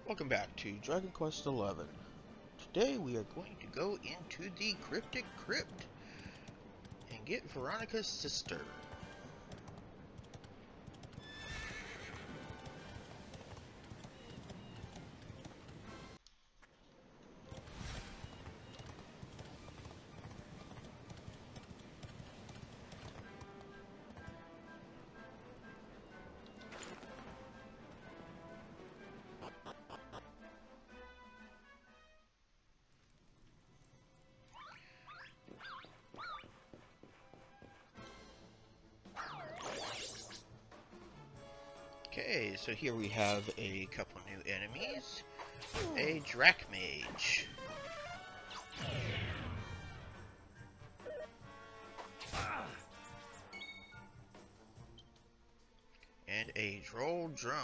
Welcome back to Dragon Quest XI. Today we are going to go into the Cryptic Crypt and get Veronica's sister. Okay, so here we have a couple new enemies. A Drachmage. And a Droll Drone.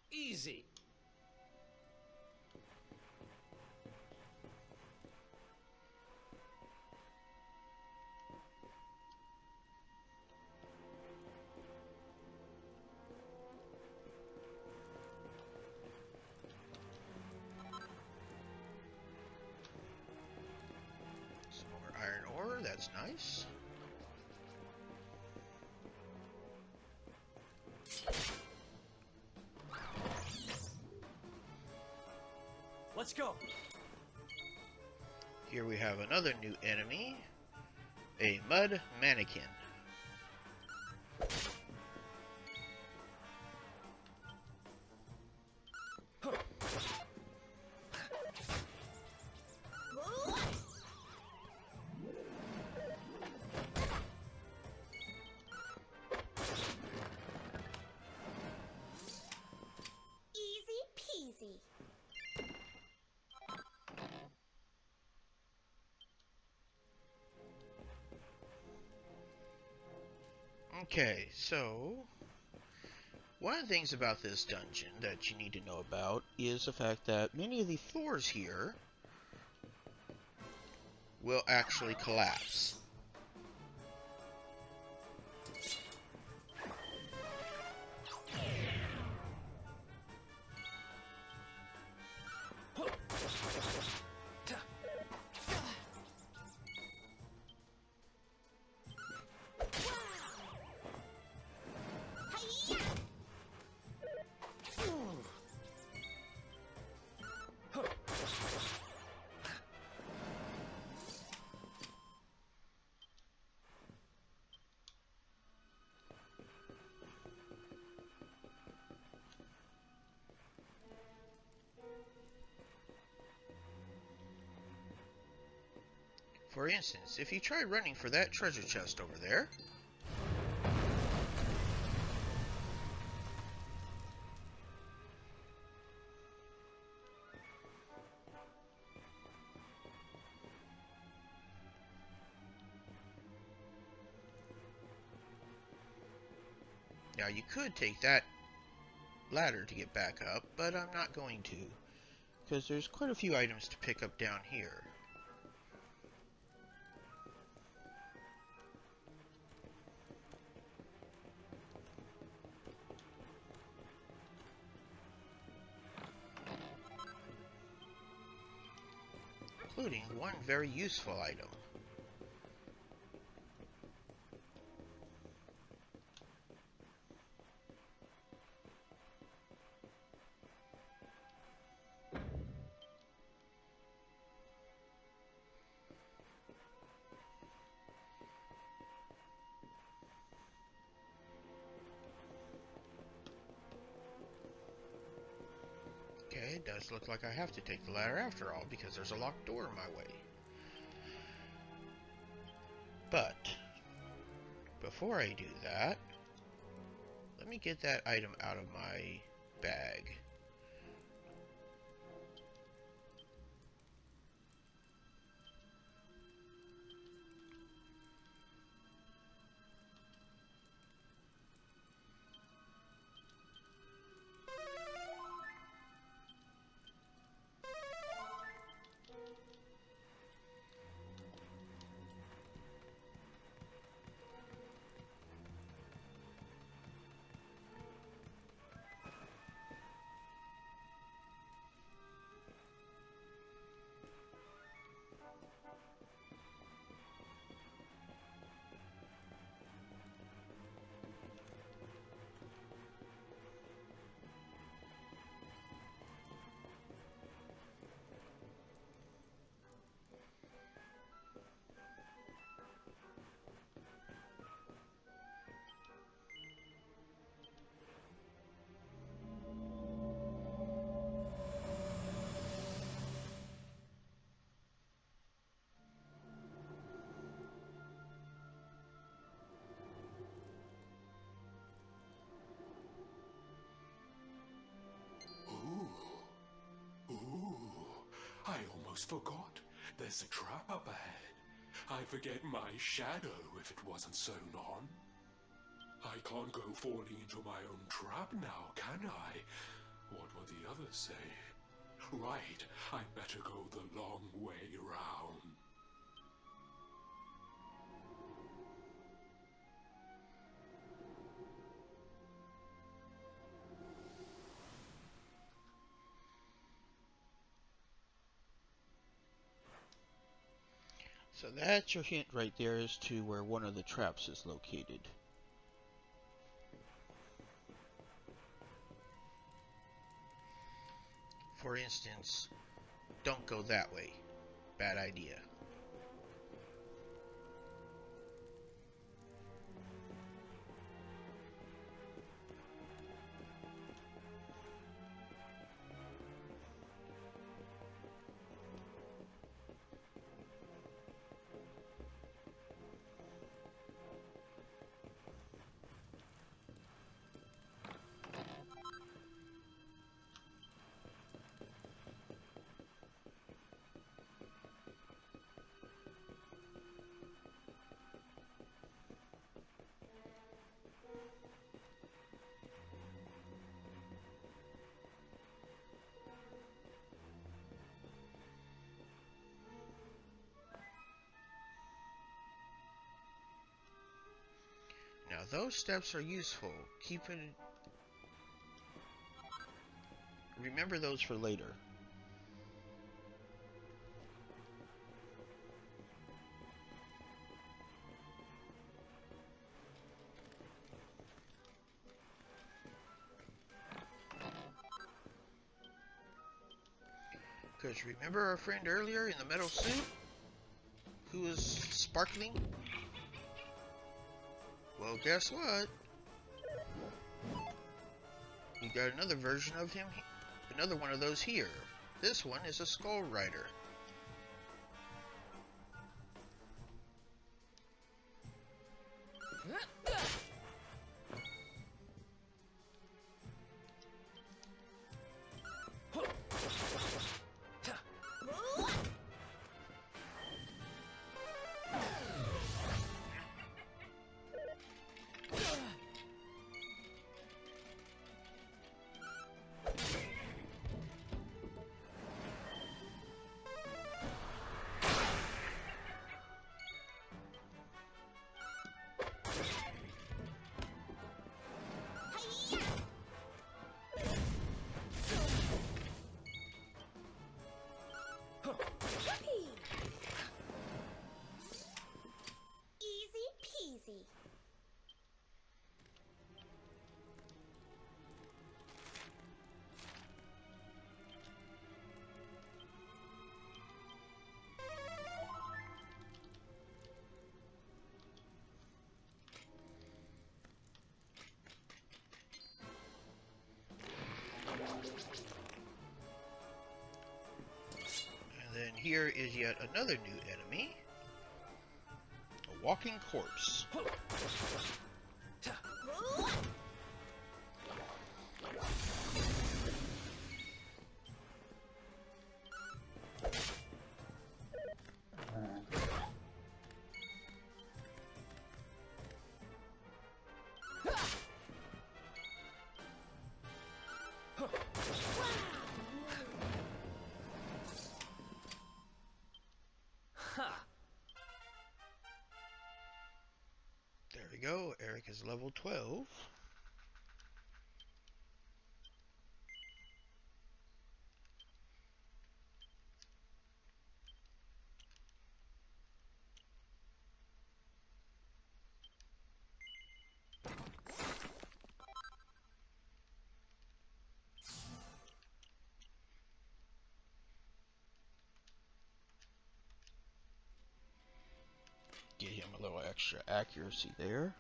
Easy. Some more iron ore, that's nice. Let's go. Here we have another new enemy, a mud mannequin. Easy peasy. Okay, so one of the things about this dungeon that you need to know about is the fact that many of the floors here will actually collapse. For instance, if you try running for that treasure chest over there, now you could take that ladder to get back up, but I'm not going to, because there's quite a few items to pick up down here. Including one very useful item. Okay, it does look like I have to take the ladder after all, because there's a locked door in my way. But before I do that, let me get that item out of my bag. I almost forgot. There's a trap up ahead. I'd forget my shadow if it wasn't sewn on. I can't go falling into my own trap now, can I? What will the others say? Right, I'd better go the long way round. So that's your hint right there as to where one of the traps is located. For instance, don't go that way. Bad idea. Now those steps are useful. Remember those for later. Because remember our friend earlier in the metal suit? Who was sparkling? Well, guess what? We got another version of him, another one of those here. This one is a Skull Rider. Easy peasy. And then here is yet another new enemy. A walking corpse. There we go. Eric is level 12. Get him a little extra accuracy there.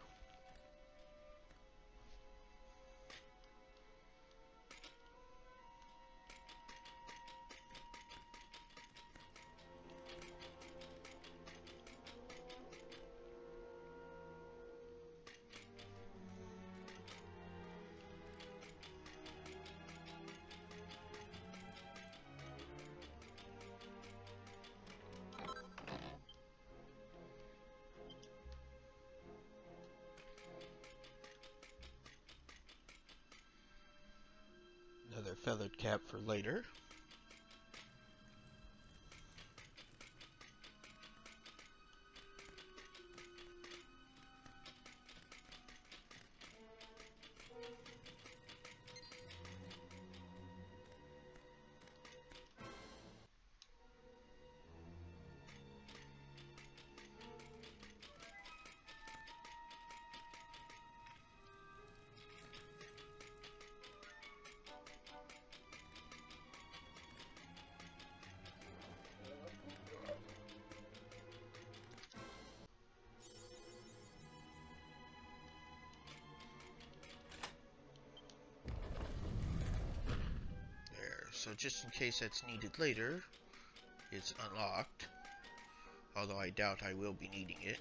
Another feathered cap for later. So just in case that's needed later, it's unlocked. Although I doubt I will be needing it.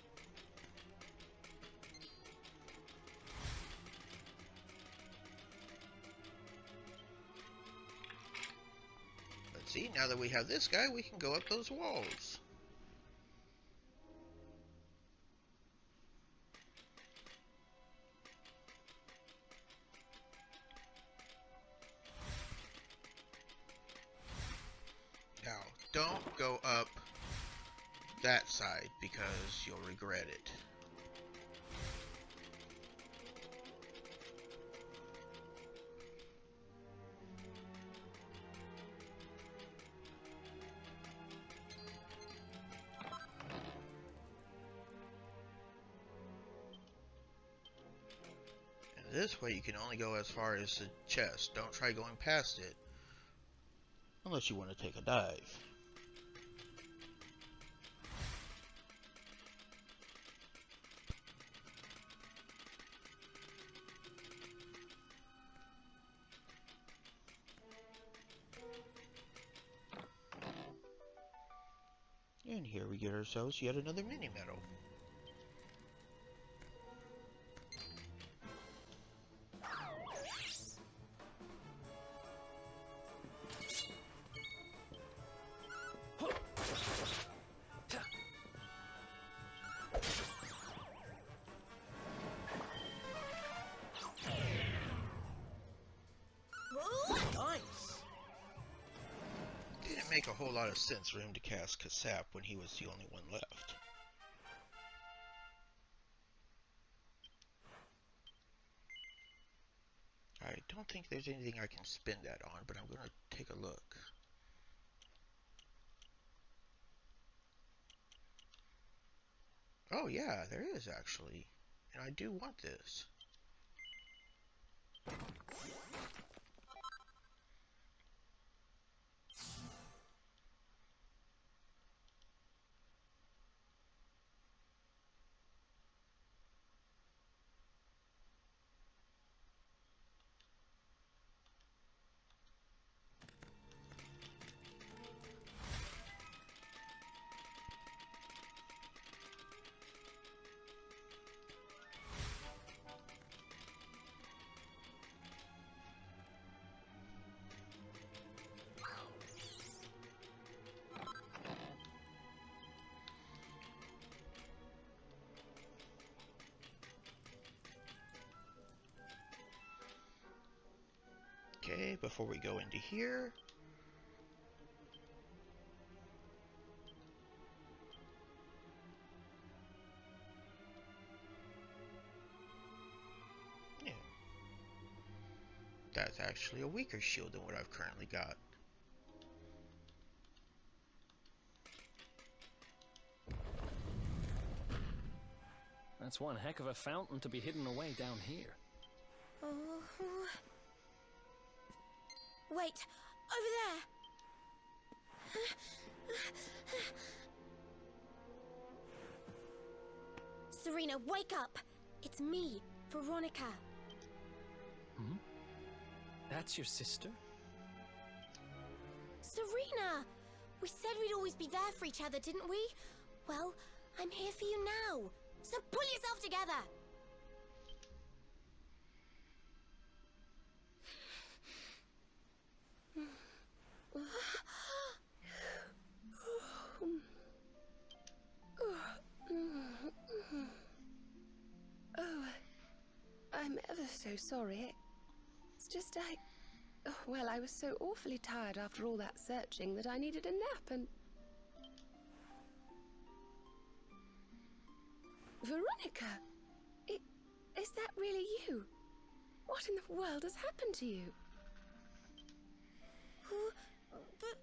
Let's see, now that we have this guy, we can go up those walls. Now, don't go up that side because you'll regret it. And this way you can only go as far as the chest. Don't try going past it. Unless you want to take a dive. And here we get ourselves yet another mini medal. Didn't make a whole lot of sense for him to cast Kasap when he was the only one left. I don't think there's anything I can spin that on, but I'm going to take a look. Oh yeah, there is actually. And I do want this. Okay, before we go into here... Yeah. That's actually a weaker shield than what I've currently got. That's one heck of a fountain to be hidden away down here. Oh. Wait, over there. Serena, wake up. It's me, Veronica. Hmm? That's your sister? Serena! We said we'd always be there for each other, didn't we? Well, I'm here for you now. So pull yourself together. Oh, I'm ever so sorry. It's just well, I was so awfully tired after all that searching that I needed a nap and... Veronica! Is that really you? What in the world has happened to you? But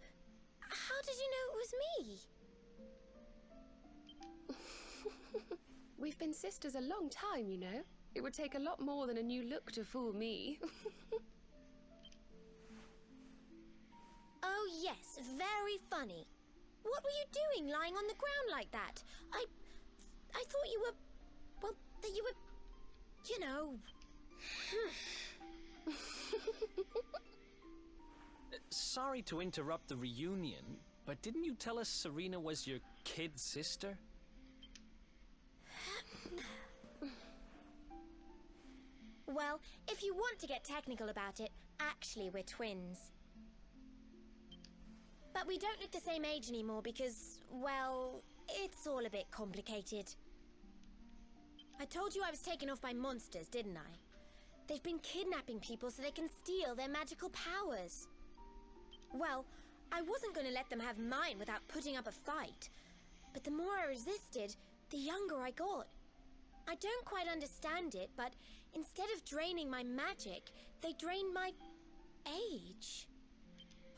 how did you know it was me? We've been sisters a long time, you know. It would take a lot more than a new look to fool me. Oh yes, very funny. What were you doing lying on the ground like that? I thought you were... well, that you were... you know... Sorry to interrupt the reunion, but didn't you tell us Serena was your kid sister? Well, if you want to get technical about it, actually we're twins. But we don't look the same age anymore because, well, it's all a bit complicated. I told you I was taken off by monsters, didn't I? They've been kidnapping people so they can steal their magical powers. Well, I wasn't going to let them have mine without putting up a fight. But the more I resisted, the younger I got. I don't quite understand it, but instead of draining my magic, they drained my age.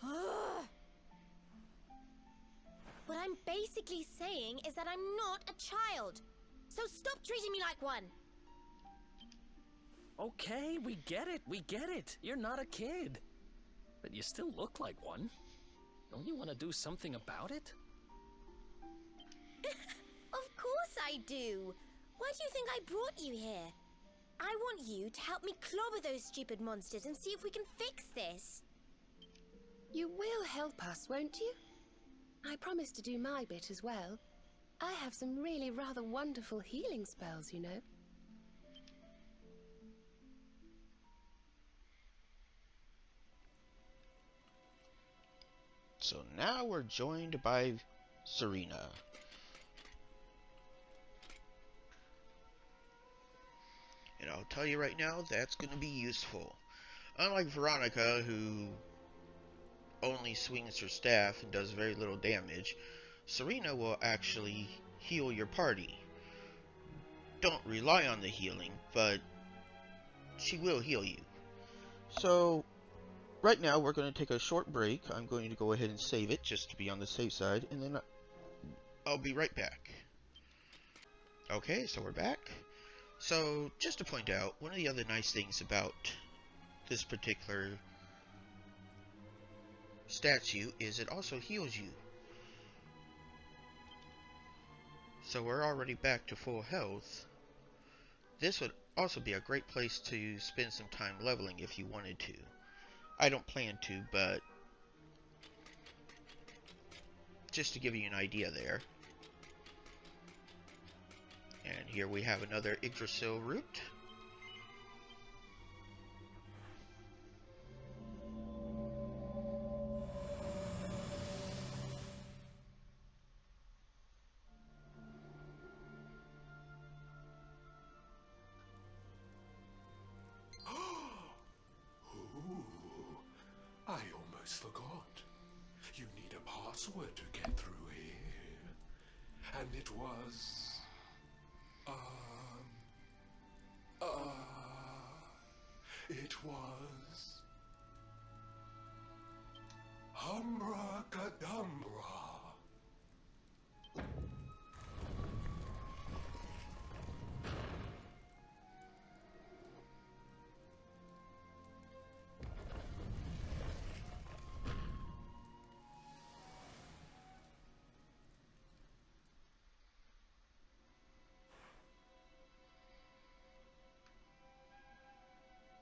Ugh. What I'm basically saying is that I'm not a child. So stop treating me like one. Okay, we get it. You're not a kid. But you still look like one. Don't you want to do something about it? Of course I do. Why do you think I brought you here? I want you to help me clobber those stupid monsters and see if we can fix this. You will help us, won't you? I promise to do my bit as well. I have some really rather wonderful healing spells, you know. So now we're joined by Serena. And I'll tell you right now, that's going to be useful. Unlike Veronica, who only swings her staff and does very little damage, Serena will actually heal your party. Don't rely on the healing, but she will heal you. So, right now we're going to take a short break. I'm going to go ahead and save it just to be on the safe side, and then I'll be right back. Okay, so we're back. So, just to point out, one of the other nice things about this particular statue is it also heals you. So we're already back to full health. This would also be a great place to spend some time leveling if you wanted to. I don't plan to, but just to give you an idea there. And here we have another Yggdrasil root. password to get through here. And it was... it was... Humbracadabra.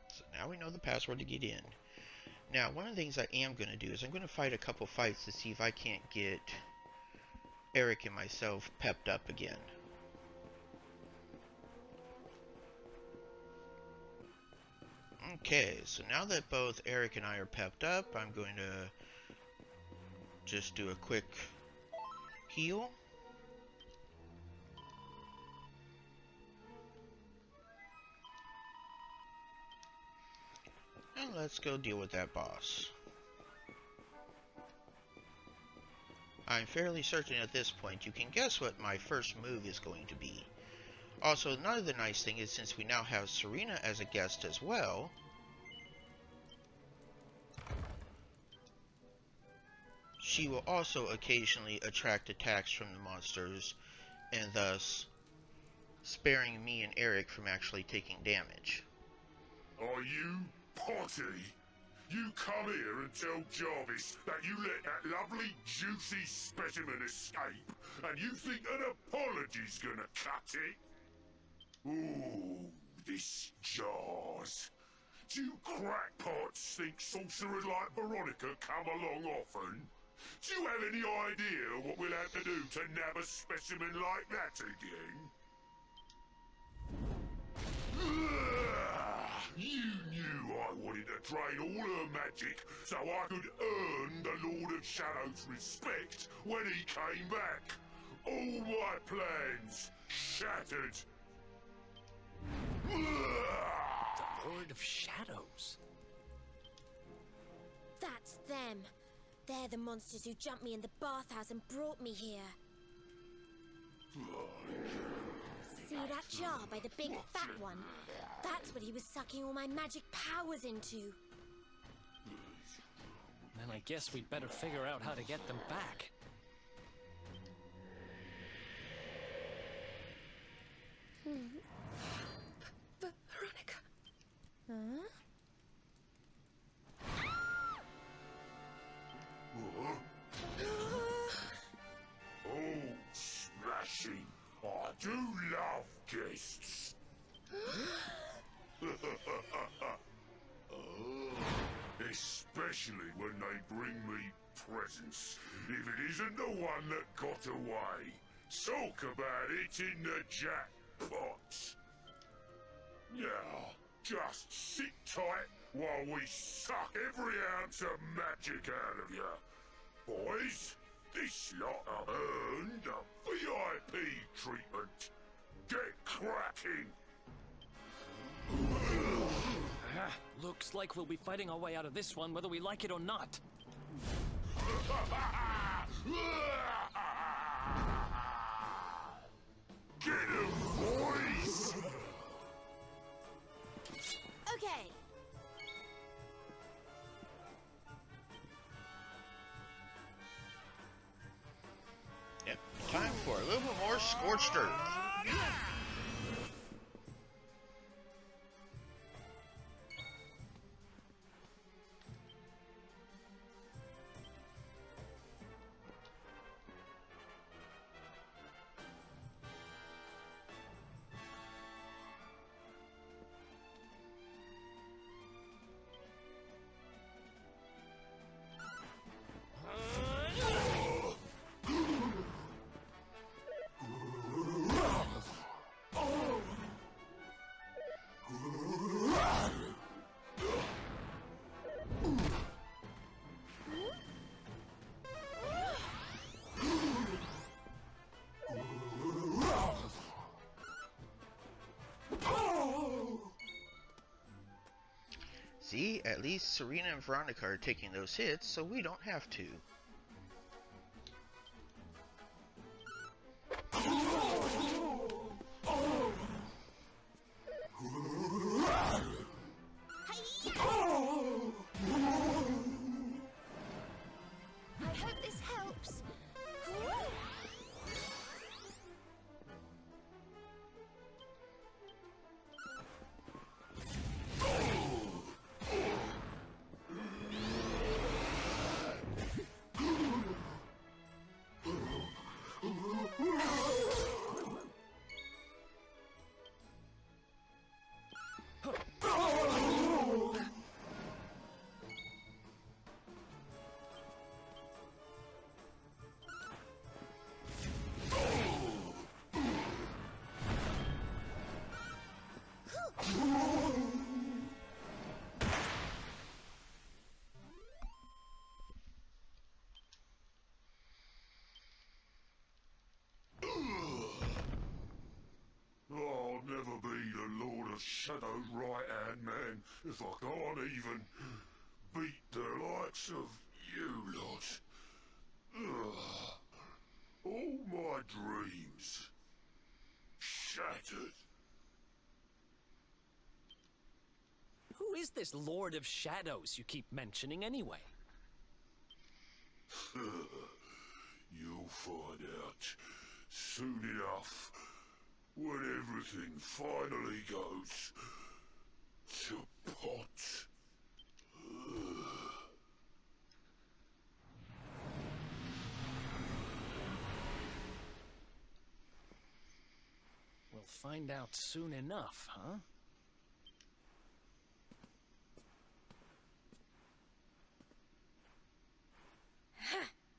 So now we know the password to get in. Now, one of the things I am going to do is I'm going to fight a couple fights to see if I can't get Eric and myself pepped up again. Okay, so now that both Eric and I are pepped up, I'm going to just do a quick heal. And let's go deal with that boss. I'm fairly certain at this point you can guess what my first move is going to be. Also, another nice thing is since we now have Serena as a guest as well, she will also occasionally attract attacks from the monsters, and thus sparing me and Eric from actually taking damage. Are you Potty? You come here and tell Jarvis that you let that lovely juicy specimen escape, and you think an apology's gonna cut it? Ooh, this jars. Do you crackpots think sorcerers like Veronica come along often? Do you have any idea what we'll have to do to nab a specimen like that again? You knew I wanted to drain all her magic so I could earn the Lord of Shadow's respect when he came back. All my plans shattered. The Lord of Shadows. That's them. They're the monsters who jumped me in the bathhouse and brought me here. See that jar by the big fat one? That's what he was sucking all my magic powers into. Then I guess we'd better figure out how to get them back. Veronica. Huh? Oh, smashing. I do love guests. Especially when they bring me presents, if it isn't the one that got away. Talk about it in the jackpot. Now, just sit tight while we suck every ounce of magic out of you. Boys, this lot have earned a VIP treatment. Get cracking! Looks like we'll be fighting our way out of this one whether we like it or not. Get 'em, boys! Okay. Yep, time for a little bit more Scorched Earth. See, at least Serena and Veronica are taking those hits, so we don't have to. of Shadow's right-hand man if I can't even beat the likes of you lot. Ugh. All my dreams shattered. Who is this Lord of Shadows you keep mentioning anyway? You'll find out soon enough when everything finally goes to pot. We'll find out soon enough, huh?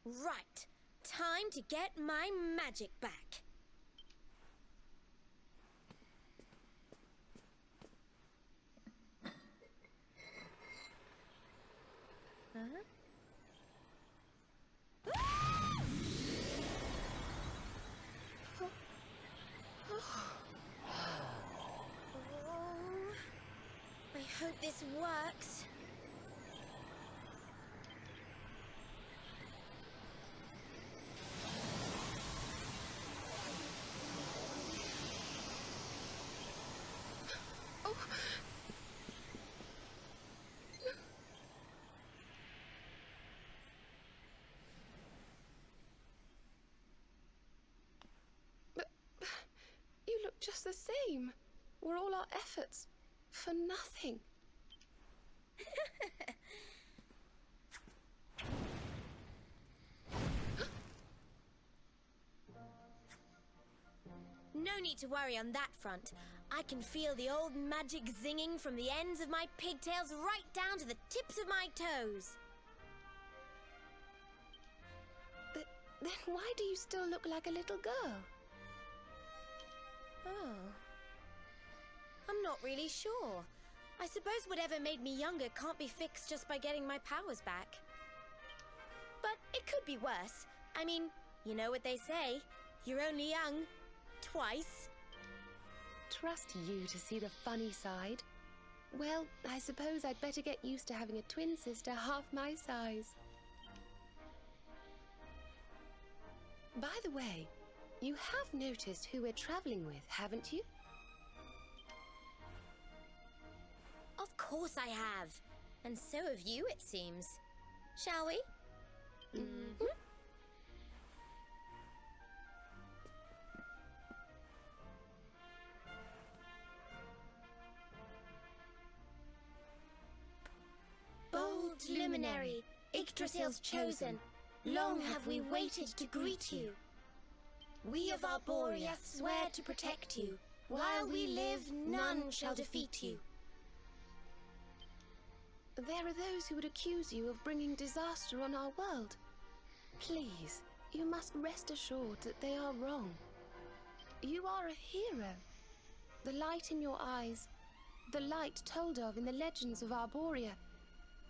Right. Time to get my magic back. Huh? I hope this works. But you look just the same. Were all our efforts for nothing? No need to worry on that front. I can feel the old magic zinging from the ends of my pigtails right down to the tips of my toes. But then why do you still look like a little girl? Oh. I'm not really sure. I suppose whatever made me younger can't be fixed just by getting my powers back. But it could be worse. I mean, you know what they say. You're only young. Twice. Trust you to see the funny side. Well, I suppose I'd better get used to having a twin sister half my size. By the way, you have noticed who we're traveling with, haven't you? Of course I have. And so have you, it seems. Shall we? Mm-hmm. Bold luminary, Yggdrasil's chosen, long have we waited to greet you. We of Arborea swear to protect you. While we live, none shall defeat you. There are those who would accuse you of bringing disaster on our world. Please, you must rest assured that they are wrong. You are a hero. The light in your eyes, the light told of in the legends of Arborea,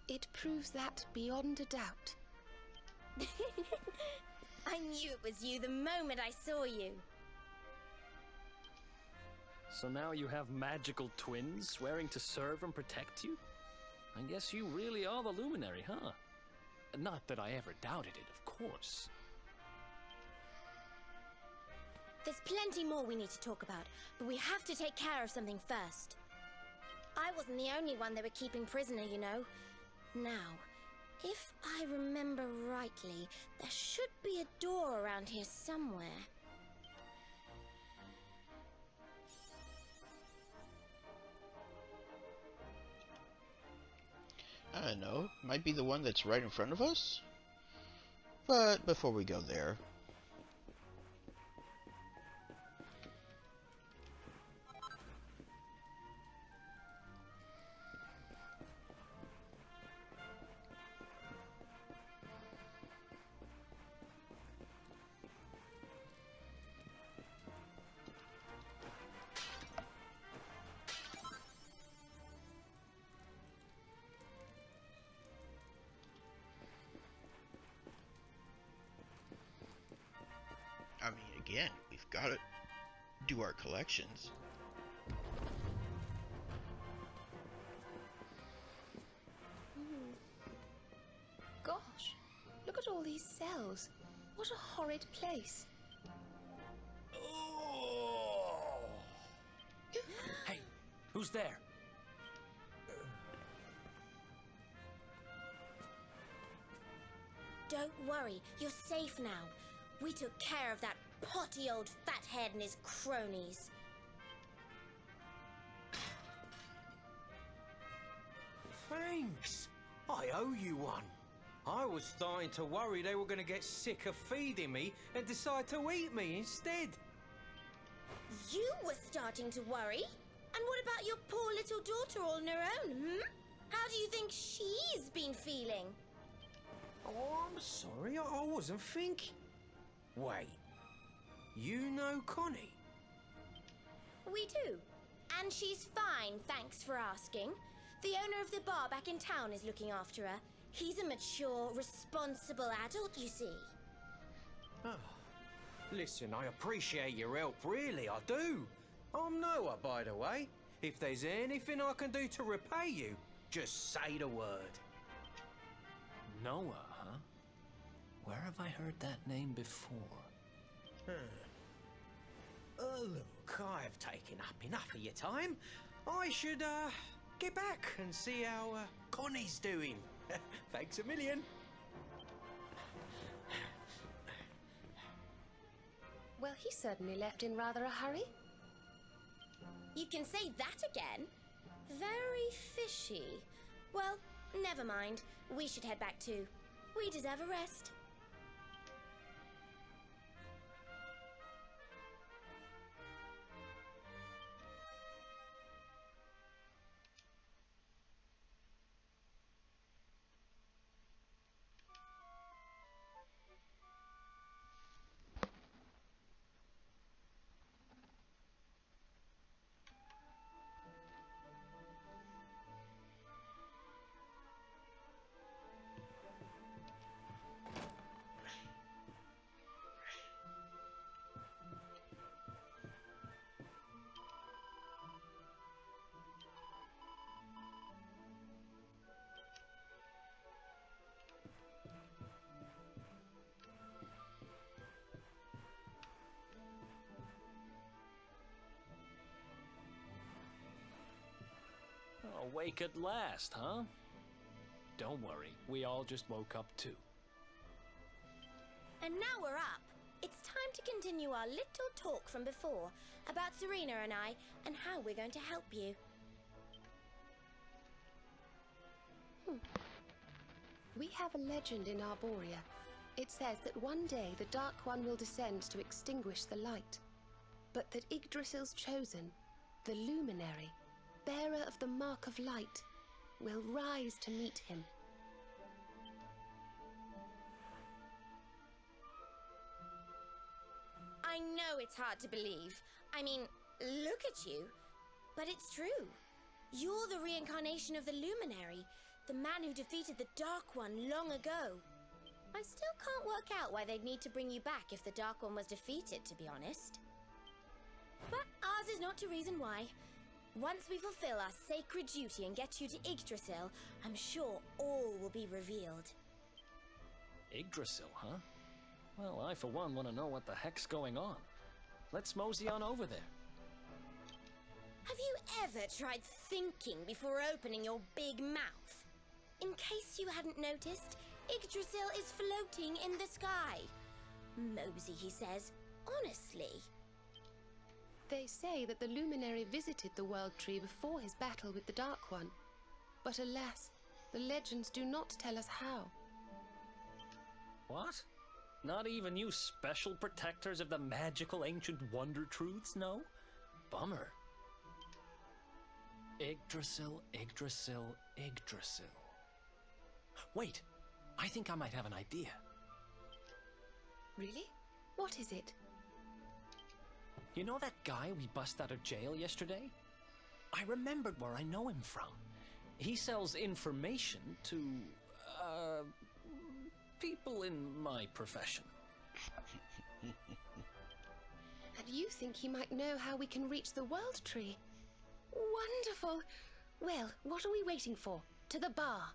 it proves that beyond a doubt. I knew it was you the moment I saw you. So now you have magical twins swearing to serve and protect you? I guess you really are the Luminary, huh? Not that I ever doubted it, of course. There's plenty more we need to talk about, but we have to take care of something first. I wasn't the only one they were keeping prisoner, you know. Now, if I remember rightly, there should be a door around here somewhere. I don't know. Might be the one that's right in front of us? But before we go there... I mean, again, we've got to do our collections. all these cells. What a horrid place. Oh! Hey, who's there? Don't worry, you're safe now. We took care of that potty old fathead and his cronies. Thanks. I owe you one. I was starting to worry they were going to get sick of feeding me and decide to eat me instead. You were starting to worry? And what about your poor little daughter all on her own, How do you think she's been feeling? Oh, I'm sorry, I wasn't thinking. Wait, you know Connie? We do. And she's fine, thanks for asking. The owner of the bar back in town is looking after her. He's a mature, responsible adult, you see. Oh, listen, I appreciate your help, really, I do. I'm Noah, by the way. If there's anything I can do to repay you, just say the word. Noah, huh? Where have I heard that name before? Look, I've taken up enough of your time. I should, get back and see how, Connie's doing. Thanks a million. Well, he certainly left in rather a hurry. You can say that again. Very fishy. Well, never mind. We should head back too. We deserve a rest. Awake at last, huh? Don't worry, we all just woke up too. And now we're up. It's time to continue our little talk from before about Serena and I and how we're going to help you. We have a legend in Arborea. It says that one day the Dark One will descend to extinguish the light, but that Yggdrasil's chosen, the Luminary, bearer of the Mark of Light, will rise to meet him. I know it's hard to believe. I mean, look at you. But it's true. You're the reincarnation of the Luminary, the man who defeated the Dark One long ago. I still can't work out why they'd need to bring you back if the Dark One was defeated, to be honest. But ours is not to reason why. Once we fulfill our sacred duty and get you to Yggdrasil, I'm sure all will be revealed. Yggdrasil, huh? Well, I for one want to know what the heck's going on. Let's mosey on over there. Have you ever tried thinking before opening your big mouth? In case you hadn't noticed, Yggdrasil is floating in the sky. Mosey, he says. Honestly. They say that the Luminary visited the World Tree before his battle with the Dark One. But alas, the legends do not tell us how. What? Not even you special protectors of the magical ancient wonder truths, no? Bummer. Yggdrasil, Yggdrasil, Yggdrasil. Wait, I think I might have an idea. Really? What is it? You know that guy we bust out of jail yesterday? I remembered where I know him from. He sells information to, people in my profession. And you think he might know how we can reach the World Tree? Wonderful! Well, what are we waiting for? To the bar!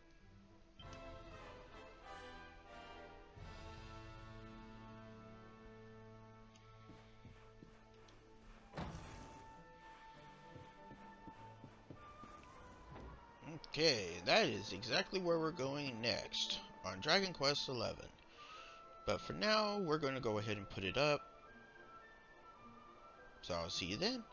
Okay, that is exactly where we're going next, on Dragon Quest XI. But for now, we're going to go ahead and put it up. So I'll see you then.